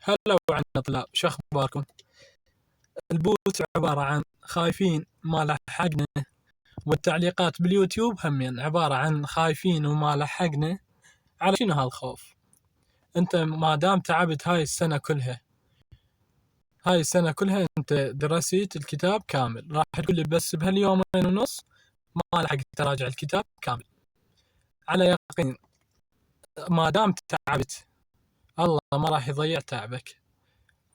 هلا وعنا طلاب، شو اخباركم؟ البوث عبارة عن خايفين ما لحقنا، والتعليقات باليوتيوب همين عبارة عن خايفين وما لحقنا. على شنو هالخوف؟ انت ما دام تعبت هاي السنة كلها انت درسيت الكتاب كامل، راح تقول لي بس بهاليومين ونص ما لحقت تراجع الكتاب كامل. على يقين ما دام تعبت الله ما راح يضيع تعبك،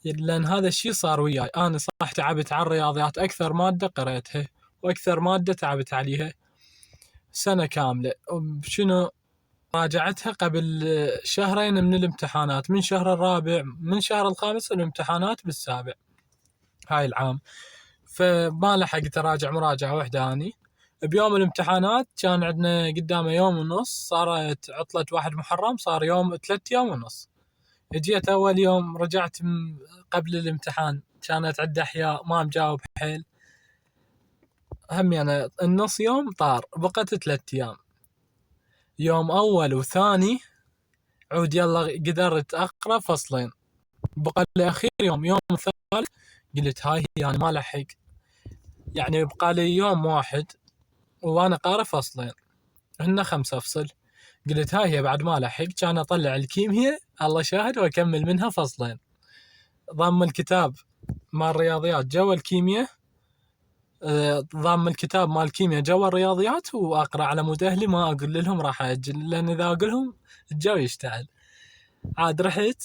لأن هذا الشيء صار وياي. أنا صح تعبت على الرياضيات، أكثر مادة قرأتها وأكثر مادة تعبت عليها سنة كاملة. شنو راجعتها قبل شهرين من الامتحانات، من شهر الرابع، من شهر الخامس الامتحانات بالسابع هاي العام، فما لحقت أراجع مراجعة واحدة. أني بيوم الامتحانات كان عندنا قدامه يوم ونص، صارت عطلة 1 محرم، صار يوم 3 أيام ونص. جيت أول يوم رجعت قبل الامتحان كانت عدة أحياء ما مجاوب حيل، هم يعني النص يوم طار، بقت 3 أيام. يوم أول وثاني عود يلا قدرت أقرأ فصلين، بقى لي أخير يوم ثالث قلت هاي هي أنا ما لحق، يعني يبقى لي يوم واحد وأنا قارئ فصلين، هن 5 أفصل. قلت هاي هي بعد ما لحق، كان أطلع الكيمياء الله شاهد وأكمل منها فصلين، ضم الكتاب مال الرياضيات جوا الكيمياء، ضم الكتاب مال الكيمياء جوا الرياضيات، وأقرأ على مود أهلي، ما أقول لهم راح أجل، لأن إذا أقول لهم الجو يشتعل. عاد رحت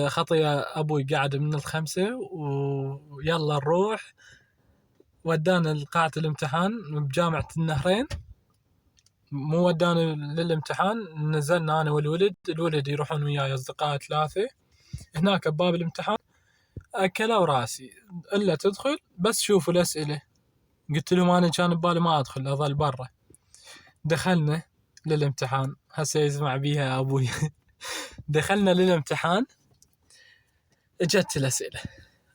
خطية أبوي قاعد من 5 ويلا نروح، ودانا لقاعة الامتحان بجامعة النهرين، مو ودانا للامتحان، نزلنا أنا والولد يروحون وياي أصدقاء 3 هناك بباب الامتحان. أكلوا راسي إلا تدخل بس شوفوا الأسئلة. قلت لهم أنا كان ببالي ما أدخل أظل برا. دخلنا للامتحان، هسه يسمع بيها أبوي. دخلنا للامتحان، اجت الأسئلة،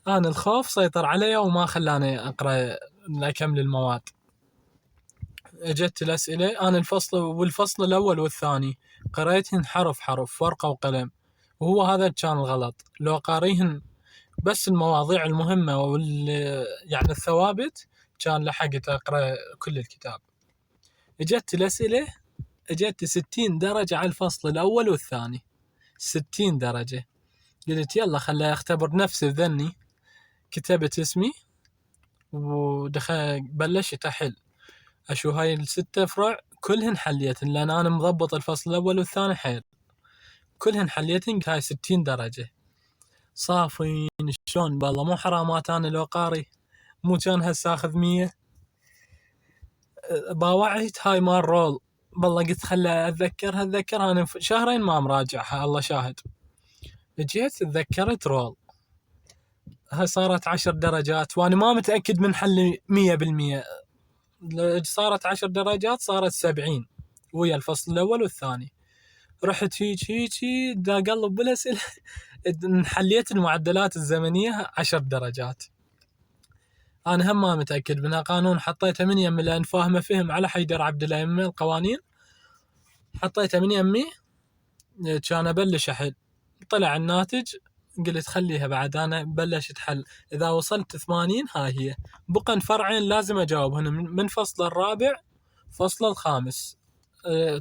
أنا الخوف سيطر علي وما خلاني أقرأ أكمل المواد. اجت الأسئلة، أنا الفصل الأول والثاني قريتهن حرف حرف ورقة وقلم، وهو هذا كان الغلط. لو قاريهن بس المواضيع المهمة يعني الثوابت كان لحقت أقرأ كل الكتاب. اجت الأسئلة، اجت 60 درجة على الفصل الأول والثاني، 60 درجة. قلت يلا خلي أختبر نفسي ذني، كتبت اسمي بلشت أحل، أشوف هاي ال6 فرع كلهن حليتن، لأن أنا مضبط الفصل الأول والثاني حيل، كلهن حليتن. هاي 60 درجة صافين. شلون بالله مو حرامات، أنا لو قاري مو كان هسه أخذ 100. باوعيت هاي مال رول، بالله قلت خلي أتذكرها أنا شهرين ما مراجعها الله شاهد. جيت تذكرت رول، هاي صارت 10 درجات وأنا ما متأكد من حلي 100%. صارت 10 درجات، صارت 70 ويا الفصل الأول والثاني. رحت هيك دا قلب بالأسئلة. حليت المعدلات الزمنية 10 درجات. أنا هم ما متأكد منها، قانون حطيته من يمي لأن فاهمه فهم على حيدر عبد الله يمي القوانين، حطيته من يمي كان أبلش أحل. طلع الناتج قلت خليها بعد، أنا بلشت حل، إذا وصلت 80 هاي هي. بقى فرعين لازم أجاوبهن من فصل الرابع فصل الخامس.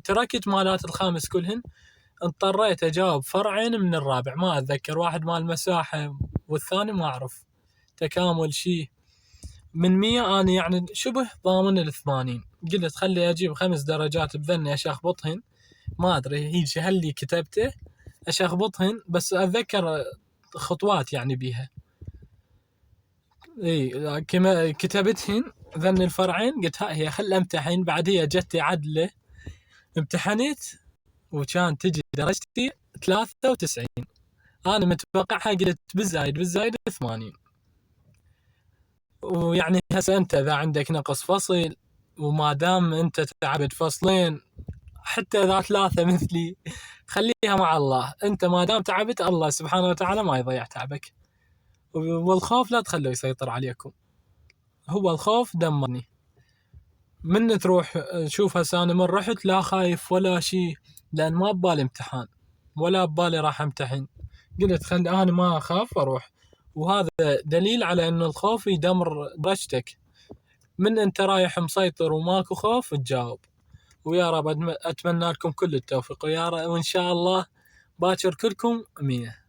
تركت مالات الخامس كلهن، اضطريت أجاوب فرعين من الرابع، ما أتذكر، واحد مال مساحة والثاني ما أعرف تكامل شيء. من 100 أنا يعني شبه ضامن 80. قلت خلي أجيب 5 درجات بذني أشخبطهن، ما أدري هيك هل كتبته أشخبطهن، بس أتذكر خطوات يعني بيها. كما كتبتهن ذن الفرعين، قلت هي خل أمتحن. بعد هي جت عدلة، امتحنت وكان تجي درجتي 93. أنا متوقعها قلت بالزايد 80. ويعني هسه أنت إذا عندك نقص فصل وما دام أنت تعبت فصلين، حتى إذا 3 مثلي خليها مع الله، أنت ما دام تعبت الله سبحانه وتعالى ما يضيع تعبك. والخوف لا تخليه يسيطر عليكم، هو الخوف دمرني. من تروح شوف هسه أنا من رحت لا خايف ولا شيء، لأن ما ببالي امتحان ولا ببالي راح امتحن. قلت خل أنا ما أخاف أروح. وهذا دليل على أن الخوف يدمر درجتك. من أنت رايح مسيطر وماكو خوف تجاوب. ويا رب أتمنى لكم كل التوفيق، وإن شاء الله باكر كلكم 100.